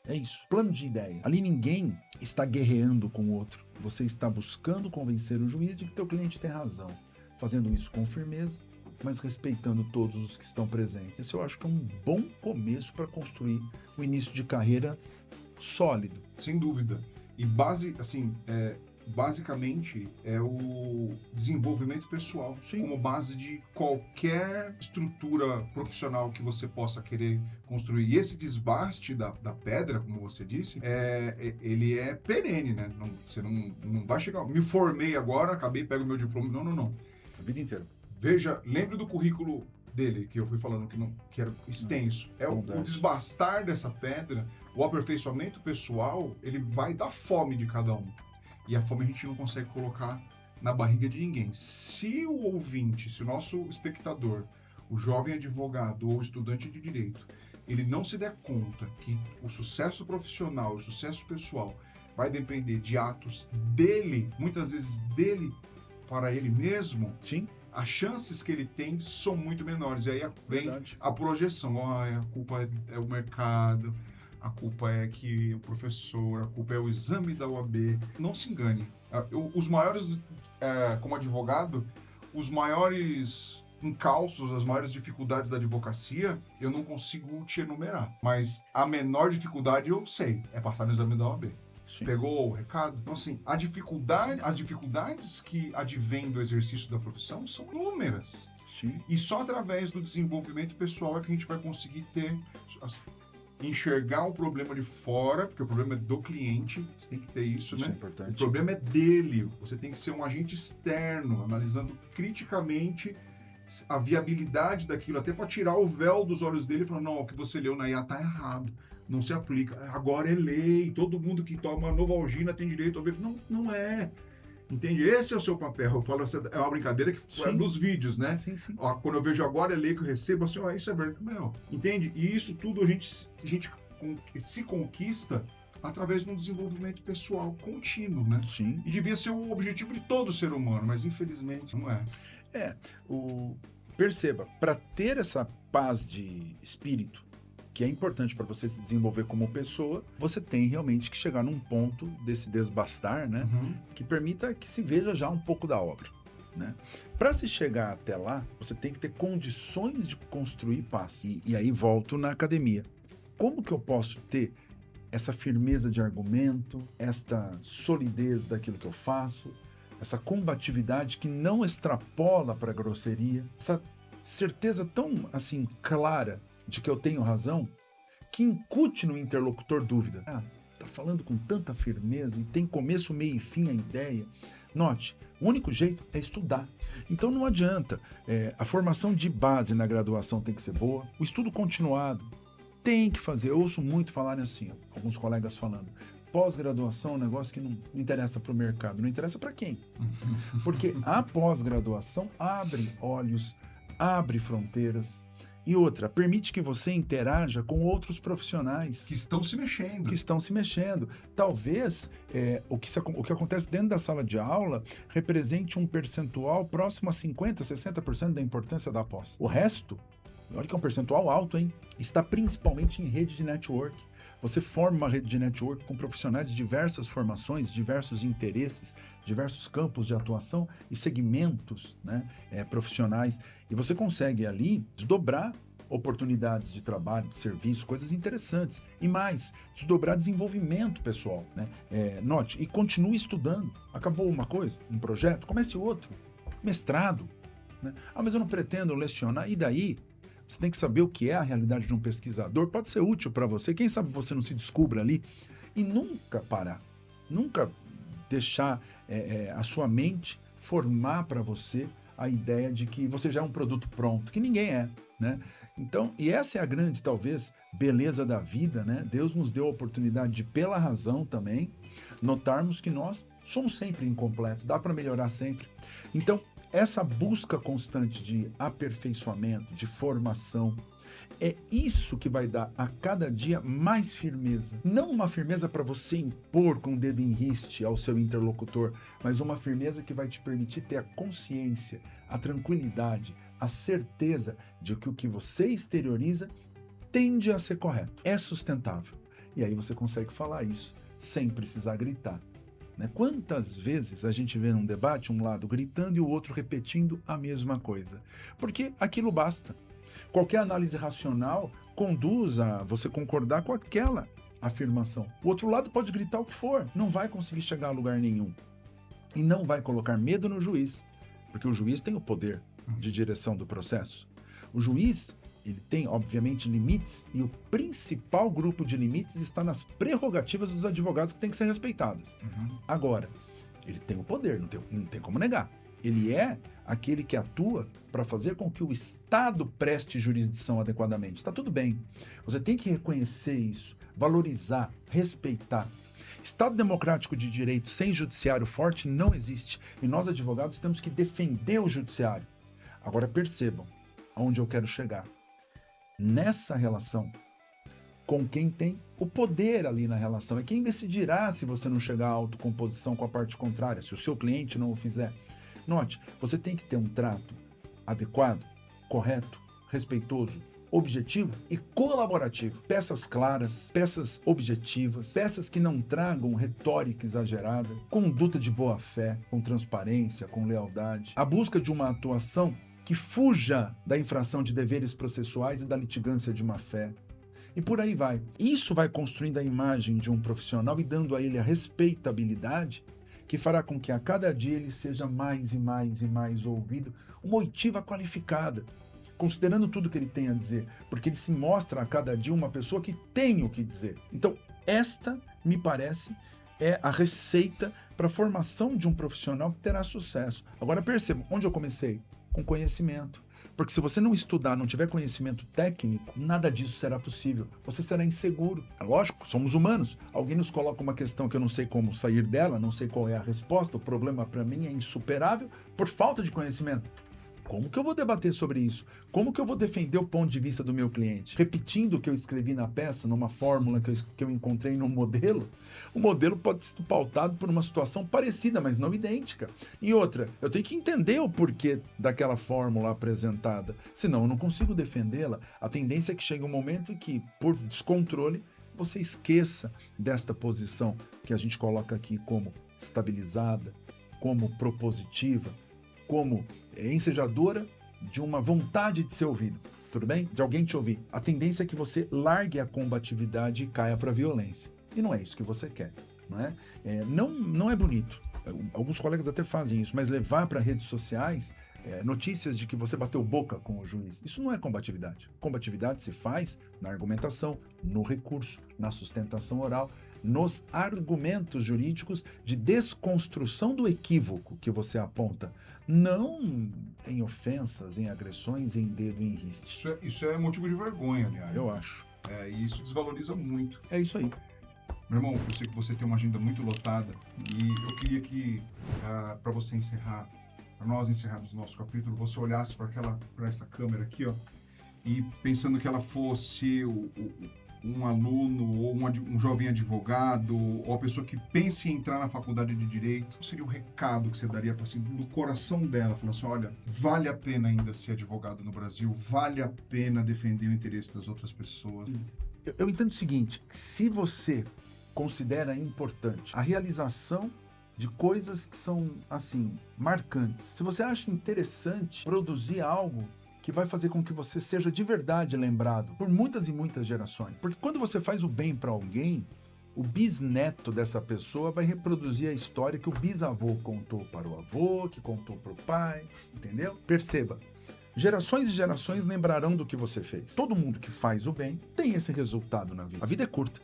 É isso, plano de ideia. Ali ninguém está guerreando com o outro. Você está buscando convencer o juiz de que teu cliente tem razão. Fazendo isso com firmeza, mas respeitando todos os que estão presentes. Esse eu acho que é um bom começo para construir um início de carreira sólido. Sem dúvida. E basicamente é o desenvolvimento pessoal. Sim. Como base de qualquer estrutura profissional que você possa querer construir. E esse desbaste da pedra, como você disse, ele é perene, né? Você não vai chegar... Me formei agora, acabei, pego meu diploma. Não. A vida inteira. Veja, lembre do currículo dele, que eu fui falando que era extenso. O desbastar dessa pedra, o aperfeiçoamento pessoal, ele vai dar fome de cada um. E a fome a gente não consegue colocar na barriga de ninguém. Se o ouvinte, se o nosso espectador, o jovem advogado ou estudante de direito, ele não se der conta que o sucesso profissional, o sucesso pessoal vai depender de atos dele, muitas vezes dele para ele mesmo, sim, as chances que ele tem são muito menores. E aí vem a projeção. A culpa é o mercado, a culpa é que o professor, a culpa é o exame da OAB. Não se engane. Os maiores, como advogado, os maiores encalços, as maiores dificuldades da advocacia, eu não consigo te enumerar. Mas a menor dificuldade eu sei, é passar no exame da OAB. Sim. Pegou o recado? Então, assim, as dificuldades que advêm do exercício da profissão são inúmeras. Sim. E só através do desenvolvimento pessoal é que a gente vai conseguir enxergar o problema de fora, porque o problema é do cliente, você tem que ter isso, né? É importante. O problema é dele, você tem que ser um agente externo, analisando criticamente a viabilidade daquilo, até para tirar o véu dos olhos dele e falar, não, o que você leu na IA tá errado. não se aplica. Agora é lei, todo mundo que toma Novalgina tem direito a beber. Não, não é. Entende? Esse é o seu papel. Eu falo, é uma brincadeira que é Sim. nos vídeos, né? Sim, sim. Ó, quando eu vejo agora é lei que eu recebo, assim, ó, isso é verdade. Não, entende? E isso tudo a gente se conquista através de um desenvolvimento pessoal contínuo, né? Sim. E devia ser o objetivo de todo ser humano, mas infelizmente não é. Perceba, para ter essa paz de espírito, que é importante para você se desenvolver como pessoa, você tem realmente que chegar num ponto desse desbastar, né? Uhum. Que permita que se veja já um pouco da obra, né? Para se chegar até lá, você tem que ter condições de construir paz. E aí volto na academia. Como que eu posso ter essa firmeza de argumento, esta solidez daquilo que eu faço, essa combatividade que não extrapola para a grosseria, essa certeza tão assim clara de que eu tenho razão, que incute no interlocutor dúvida. Tá falando com tanta firmeza e tem começo, meio e fim a ideia. Note, o único jeito é estudar. Então não adianta. A formação de base na graduação tem que ser boa, o estudo continuado tem que fazer. Eu ouço muito falarem assim, alguns colegas falando, pós-graduação é um negócio que não interessa para o mercado. Não interessa para quem? Porque a pós-graduação abre olhos, abre fronteiras. E outra, permite que você interaja com outros profissionais que estão se mexendo. Talvez o que acontece dentro da sala de aula represente um percentual próximo a 50%, 60% da importância da pós. O resto, olha que é um percentual alto, hein? Está principalmente em rede de network. Você forma uma rede de network com profissionais de diversas formações, diversos interesses, diversos campos de atuação e segmentos, né, profissionais. E você consegue ali desdobrar oportunidades de trabalho, de serviço, coisas interessantes. E mais, desdobrar desenvolvimento pessoal, né? Note, e continue estudando. Acabou uma coisa, um projeto, comece outro. Mestrado, né? Mas eu não pretendo lecionar. E daí? Você tem que saber o que é a realidade de um pesquisador. Pode ser útil para você. Quem sabe você não se descubra ali. E nunca parar. Nunca deixar a sua mente formar para você a ideia de que você já é um produto pronto, que ninguém é, né? Então, e essa é a grande, talvez, beleza da vida, né? Deus nos deu a oportunidade de, pela razão também, notarmos que nós somos sempre incompletos, dá para melhorar sempre. Então, essa busca constante de aperfeiçoamento, de formação, é isso que vai dar a cada dia mais firmeza. Não uma firmeza para você impor com o dedo em riste ao seu interlocutor, mas uma firmeza que vai te permitir ter a consciência, a tranquilidade, a certeza de que o que você exterioriza tende a ser correto, é sustentável. E aí você consegue falar isso sem precisar gritar. Quantas vezes a gente vê num debate um lado gritando e o outro repetindo a mesma coisa? Porque aquilo basta. Qualquer análise racional conduz a você concordar com aquela afirmação. O outro lado pode gritar o que for, não vai conseguir chegar a lugar nenhum. E não vai colocar medo no juiz, porque o juiz tem o poder de direção do processo. O juiz, ele tem, obviamente, limites, e o principal grupo de limites está nas prerrogativas dos advogados que têm que ser respeitadas. Agora, ele tem o poder, não tem como negar. Ele é aquele que atua para fazer com que o Estado preste jurisdição adequadamente. Está tudo bem. Você tem que reconhecer isso, valorizar, respeitar. Estado democrático de direito sem judiciário forte não existe. E nós, advogados, temos que defender o judiciário. Agora percebam aonde eu quero chegar. Nessa relação, com quem tem o poder ali na relação, é quem decidirá se você não chegar à autocomposição com a parte contrária, se o seu cliente não o fizer. Note, você tem que ter um trato adequado, correto, respeitoso, objetivo e colaborativo. Peças claras, peças objetivas, peças que não tragam retórica exagerada, conduta de boa fé, com transparência, com lealdade. A busca de uma atuação que fuja da infração de deveres processuais e da litigância de má fé. E por aí vai. Isso vai construindo a imagem de um profissional e dando a ele a respeitabilidade que fará com que a cada dia ele seja mais e mais e mais ouvido, uma oitiva qualificada, considerando tudo que ele tem a dizer, porque ele se mostra a cada dia uma pessoa que tem o que dizer. Então, esta, me parece, é a receita para a formação de um profissional que terá sucesso. Agora percebam, onde eu comecei? Com conhecimento, Porque se você não estudar, não tiver conhecimento técnico, nada disso será possível. Você será inseguro. É lógico, somos humanos. Alguém nos coloca uma questão que eu não sei como sair dela, não sei qual é a resposta, o problema para mim é insuperável por falta de conhecimento. Como que eu vou debater sobre isso? Como que eu vou defender o ponto de vista do meu cliente? Repetindo o que eu escrevi na peça, numa fórmula que eu encontrei num modelo? O modelo pode ser pautado por uma situação parecida, mas não idêntica. E outra, eu tenho que entender o porquê daquela fórmula apresentada, senão eu não consigo defendê-la. A tendência é que chegue um momento em que, por descontrole, você esqueça desta posição que a gente coloca aqui como estabilizada, como propositiva, como ensejadora de uma vontade de ser ouvido, tudo bem? De alguém te ouvir. A tendência é que você largue a combatividade e caia para a violência. E não é isso que você quer, não é? Não é bonito. Alguns colegas até fazem isso, mas levar para redes sociais notícias de que você bateu boca com o juiz, isso não é combatividade. Combatividade se faz na argumentação, no recurso, na sustentação oral, nos argumentos jurídicos de desconstrução do equívoco que você aponta, não em ofensas, em agressões, em dedo em riste. Isso é motivo de vergonha, aliás. Eu acho. E isso desvaloriza muito. É isso aí. Meu irmão, eu sei que você tem uma agenda muito lotada e eu queria que, para você encerrar, para nós encerrarmos o nosso capítulo, você olhasse para essa câmera aqui, ó, e pensando que ela fosse um aluno ou um jovem advogado ou a pessoa que pense em entrar na faculdade de Direito, qual seria o recado que você daria para assim, no coração dela? Falar assim, olha, vale a pena ainda ser advogado no Brasil, vale a pena defender o interesse das outras pessoas. Eu entendo o seguinte, se você considera importante a realização de coisas que são, assim, marcantes, se você acha interessante produzir algo que vai fazer com que você seja de verdade lembrado por muitas e muitas gerações. Porque quando você faz o bem para alguém, o bisneto dessa pessoa vai reproduzir a história que o bisavô contou para o avô, que contou para o pai, entendeu? Perceba, gerações e gerações lembrarão do que você fez. Todo mundo que faz o bem tem esse resultado na vida. A vida é curta.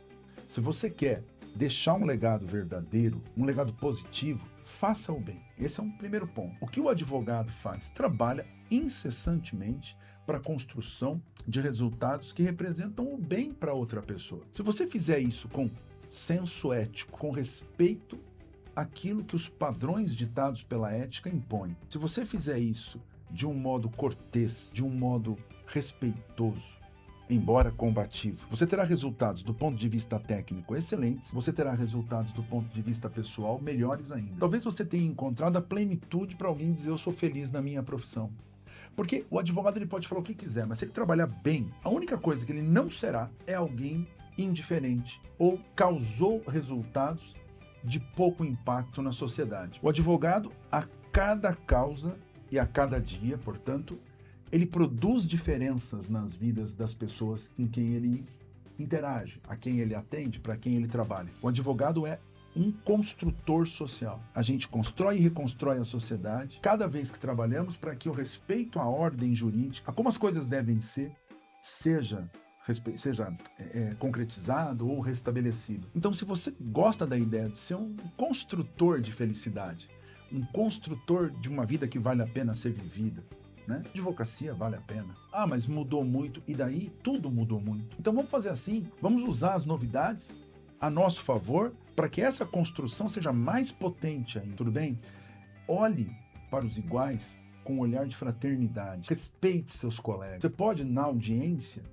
Se você quer deixar um legado verdadeiro, um legado positivo, faça o bem. Esse é um primeiro ponto. O que o advogado faz? Trabalha incessantemente para a construção de resultados que representam o bem para outra pessoa. Se você fizer isso com senso ético, com respeito àquilo que os padrões ditados pela ética impõem, se você fizer isso de um modo cortês, de um modo respeitoso, embora combativo, você terá resultados do ponto de vista técnico excelentes, você terá resultados do ponto de vista pessoal melhores ainda. Talvez você tenha encontrado a plenitude para alguém dizer eu sou feliz na minha profissão. Porque o advogado ele pode falar o que quiser, mas se ele trabalhar bem, a única coisa que ele não será é alguém indiferente ou causou resultados de pouco impacto na sociedade. O advogado, a cada causa e a cada dia, portanto, ele produz diferenças nas vidas das pessoas com quem ele interage, a quem ele atende, para quem ele trabalha. O advogado é um construtor social. A gente constrói e reconstrói a sociedade cada vez que trabalhamos para que o respeito à ordem jurídica, a como as coisas devem ser, seja concretizado ou restabelecido. Então, se você gosta da ideia de ser um construtor de felicidade, um construtor de uma vida que vale a pena ser vivida, né? Advocacia vale a pena. Ah, mas mudou muito. E daí? Tudo mudou muito. Então vamos fazer assim. Vamos usar as novidades a nosso favor para que essa construção seja mais potente ainda. Tudo bem? Olhe para os iguais com um olhar de fraternidade. Respeite seus colegas. Você pode, na audiência,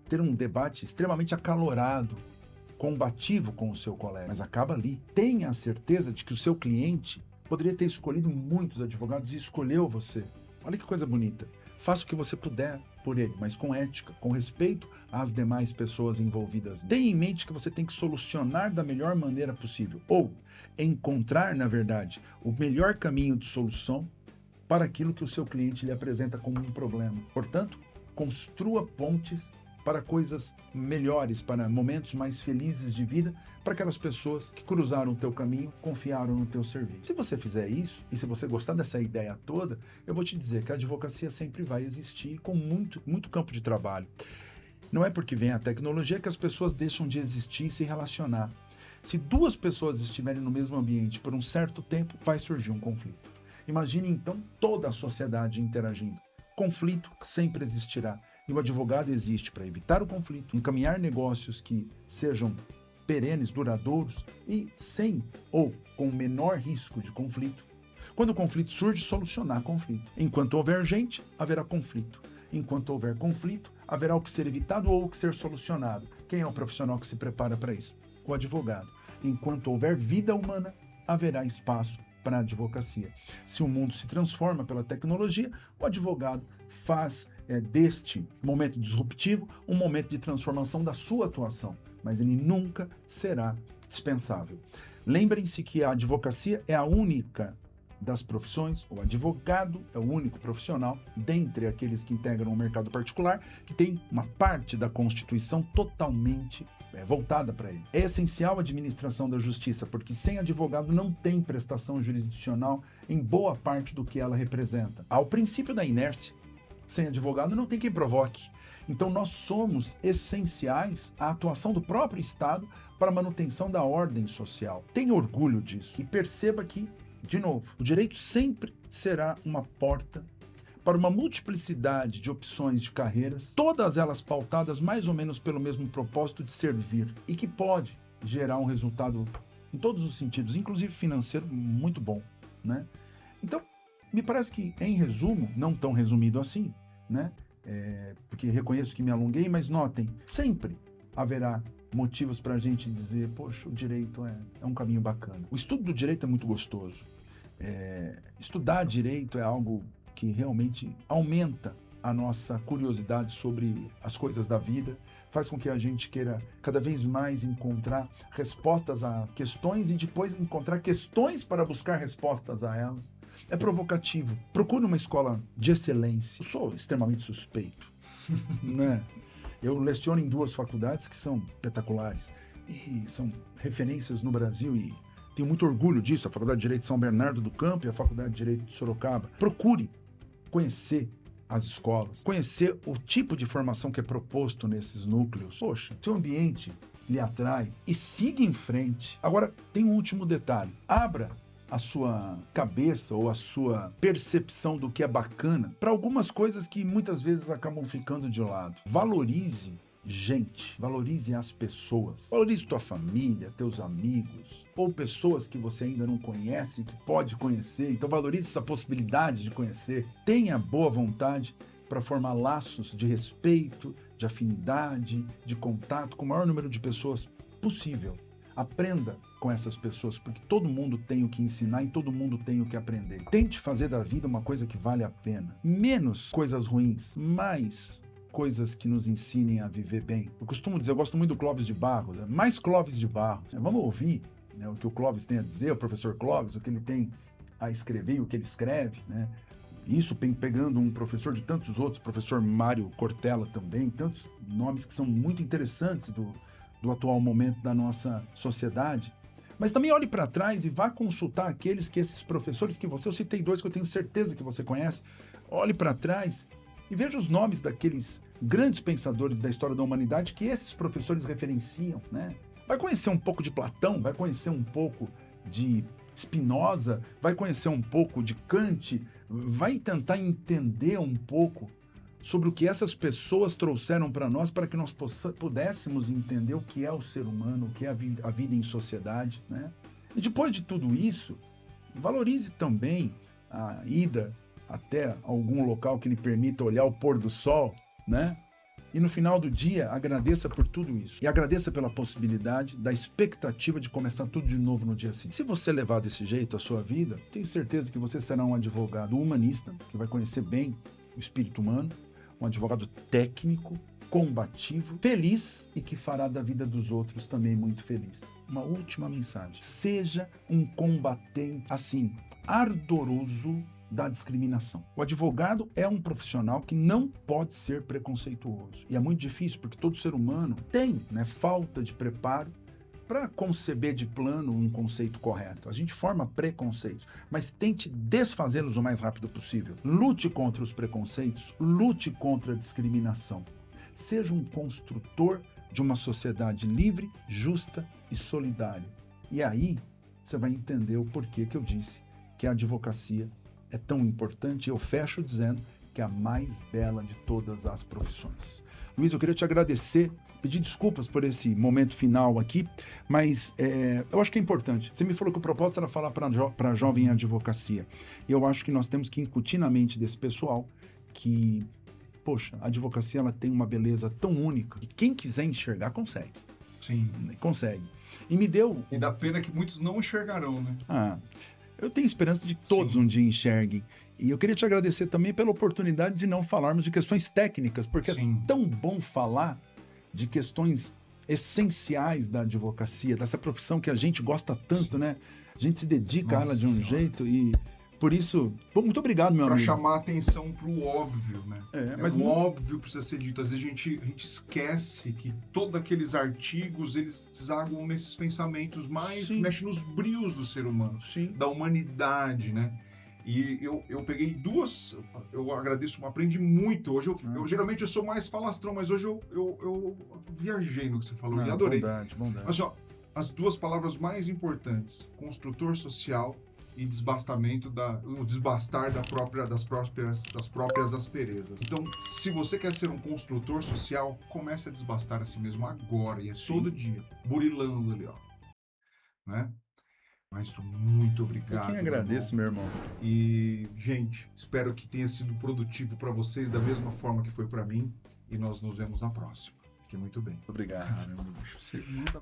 ter um debate extremamente acalorado, combativo com o seu colega, mas acaba ali. Tenha a certeza de que o seu cliente poderia ter escolhido muitos advogados e escolheu você. Olha que coisa bonita. Faça o que você puder por ele, mas com ética, com respeito às demais pessoas envolvidas. Tenha em mente que você tem que solucionar da melhor maneira possível, ou encontrar, na verdade, o melhor caminho de solução para aquilo que o seu cliente lhe apresenta como um problema. Portanto, construa pontes para coisas melhores, para momentos mais felizes de vida, para aquelas pessoas que cruzaram o teu caminho, confiaram no teu serviço. Se você fizer isso, e se você gostar dessa ideia toda, eu vou te dizer que a advocacia sempre vai existir com muito, muito campo de trabalho. Não é porque vem a tecnologia que as pessoas deixam de existir e se relacionar. Se duas pessoas estiverem no mesmo ambiente por um certo tempo, vai surgir um conflito. Imagine então toda a sociedade interagindo. Conflito sempre existirá. E o advogado existe para evitar o conflito, encaminhar negócios que sejam perenes, duradouros e sem ou com menor risco de conflito. Quando o conflito surge, solucionar conflito. Enquanto houver gente, haverá conflito. Enquanto houver conflito, haverá o que ser evitado ou o que ser solucionado. Quem é o profissional que se prepara para isso? O advogado. Enquanto houver vida humana, haverá espaço para a advocacia. Se o mundo se transforma pela tecnologia, o advogado faz deste momento disruptivo um momento de transformação da sua atuação, mas ele nunca será dispensável. Lembrem-se que a advocacia é a única das profissões, o advogado é o único profissional, dentre aqueles que integram o mercado particular, que tem uma parte da Constituição totalmente voltada para ele. É essencial a administração da justiça, porque sem advogado não tem prestação jurisdicional em boa parte do que ela representa. Há o princípio da inércia. Sem advogado não tem quem provoque. Então nós somos essenciais à atuação do próprio Estado para a manutenção da ordem social. Tenha orgulho disso e perceba que, de novo, o direito sempre será uma porta para uma multiplicidade de opções de carreiras, todas elas pautadas mais ou menos pelo mesmo propósito de servir e que pode gerar um resultado em todos os sentidos, inclusive financeiro, muito bom, né? Então, me parece que, em resumo, não tão resumido assim, né? Porque reconheço que me alonguei, mas notem, sempre haverá motivos para a gente dizer, poxa, o direito é um caminho bacana. O estudo do direito é muito gostoso. Estudar direito é algo que realmente aumenta a nossa curiosidade sobre as coisas da vida, faz com que a gente queira cada vez mais encontrar respostas a questões e depois encontrar questões para buscar respostas a elas. É provocativo. Procure uma escola de excelência. Eu sou extremamente suspeito, né? Eu leciono em 2 faculdades que são espetaculares e são referências no Brasil e tenho muito orgulho disso, a Faculdade de Direito de São Bernardo do Campo e a Faculdade de Direito de Sorocaba. Procure conhecer as escolas, conhecer o tipo de formação que é proposto nesses núcleos. Poxa, se o ambiente lhe atrai e siga em frente. Agora, tem um último detalhe. Abra a sua cabeça ou a sua percepção do que é bacana para algumas coisas que muitas vezes acabam ficando de lado. Valorize gente, valorize as pessoas, valorize tua família, teus amigos, ou pessoas que você ainda não conhece, que pode conhecer, então valorize essa possibilidade de conhecer. Tenha boa vontade para formar laços de respeito, de afinidade, de contato com o maior número de pessoas possível. Aprenda com essas pessoas, porque todo mundo tem o que ensinar e todo mundo tem o que aprender. Tente fazer da vida uma coisa que vale a pena. Menos coisas ruins, mais coisas que nos ensinem a viver bem. Eu costumo dizer, eu gosto muito do Clóvis de Barros, mais Clóvis de Barros. Vamos ouvir, né, o que o Clóvis tem a dizer, o professor Clóvis, o que ele tem a escrever e o que ele escreve, né? Isso pegando um professor de tantos outros, professor Mário Cortella também, tantos nomes que são muito interessantes do atual momento da nossa sociedade. Mas também olhe para trás e vá consultar esses professores que eu citei 2 que eu tenho certeza que você conhece. Olhe para trás e veja os nomes daqueles grandes pensadores da história da humanidade que esses professores referenciam, né? Vai conhecer um pouco de Platão, vai conhecer um pouco de Spinoza, vai conhecer um pouco de Kant, vai tentar entender um pouco sobre o que essas pessoas trouxeram para nós, para que nós pudéssemos entender o que é o ser humano, o que é a vida em sociedade, né? E depois de tudo isso, valorize também a ida até algum local que lhe permita olhar o pôr do sol, né? E no final do dia, agradeça por tudo isso. E agradeça pela possibilidade, da expectativa de começar tudo de novo no dia seguinte. Se você levar desse jeito a sua vida, tenho certeza que você será um advogado humanista, que vai conhecer bem o espírito humano, um advogado técnico, combativo, feliz e que fará da vida dos outros também muito feliz. Uma última mensagem. Seja um combatente, assim, ardoroso da discriminação. O advogado é um profissional que não pode ser preconceituoso. E é muito difícil, porque todo ser humano tem, né, falta de preparo para conceber de plano um conceito correto. A gente forma preconceitos, mas tente desfazê-los o mais rápido possível. Lute contra os preconceitos, lute contra a discriminação. Seja um construtor de uma sociedade livre, justa e solidária. E aí você vai entender o porquê que eu disse que a advocacia é tão importante. Eu fecho dizendo que é a mais bela de todas as profissões. Luiz, eu queria te agradecer, pedir desculpas por esse momento final aqui, mas eu acho que é importante. Você me falou que o propósito era falar para jovem em advocacia. E eu acho que nós temos que incutir na mente desse pessoal que, poxa, a advocacia ela tem uma beleza tão única que quem quiser enxergar consegue. Sim. Consegue. E me deu... E dá pena que muitos não enxergarão, né? Eu tenho esperança de que todos Sim. um dia enxerguem. E eu queria te agradecer também pela oportunidade de não falarmos de questões técnicas, porque Sim. é tão bom falar de questões essenciais da advocacia, dessa profissão que a gente gosta tanto, Sim. né? A gente se dedica a ela Nossa de um Senhora. jeito e por isso, muito obrigado, meu Para amigo. chamar a atenção para o óbvio, né? Mas o muito... óbvio precisa ser dito. Às vezes a gente esquece que todos aqueles artigos, eles desaguam nesses pensamentos mais... Sim. Mexem nos brios do ser humano, Sim. da humanidade, né? E eu peguei duas... Eu agradeço, aprendi muito. Hoje geralmente eu sou mais falastrão, mas hoje eu viajei no que você falou e adorei. Bondade. Mas, ó, as duas palavras mais importantes, construtor social e desbastamento, o desbastar das próprias asperezas. Então, se você quer ser um construtor social, comece a desbastar a si mesmo agora, e é todo dia, burilando ali, ó. Né? Maestro, muito obrigado. Eu quem agradeço, meu irmão. E, gente, espero que tenha sido produtivo para vocês da mesma forma que foi para mim, e nós nos vemos na próxima. Fique muito bem. Obrigado. Caramba, você manda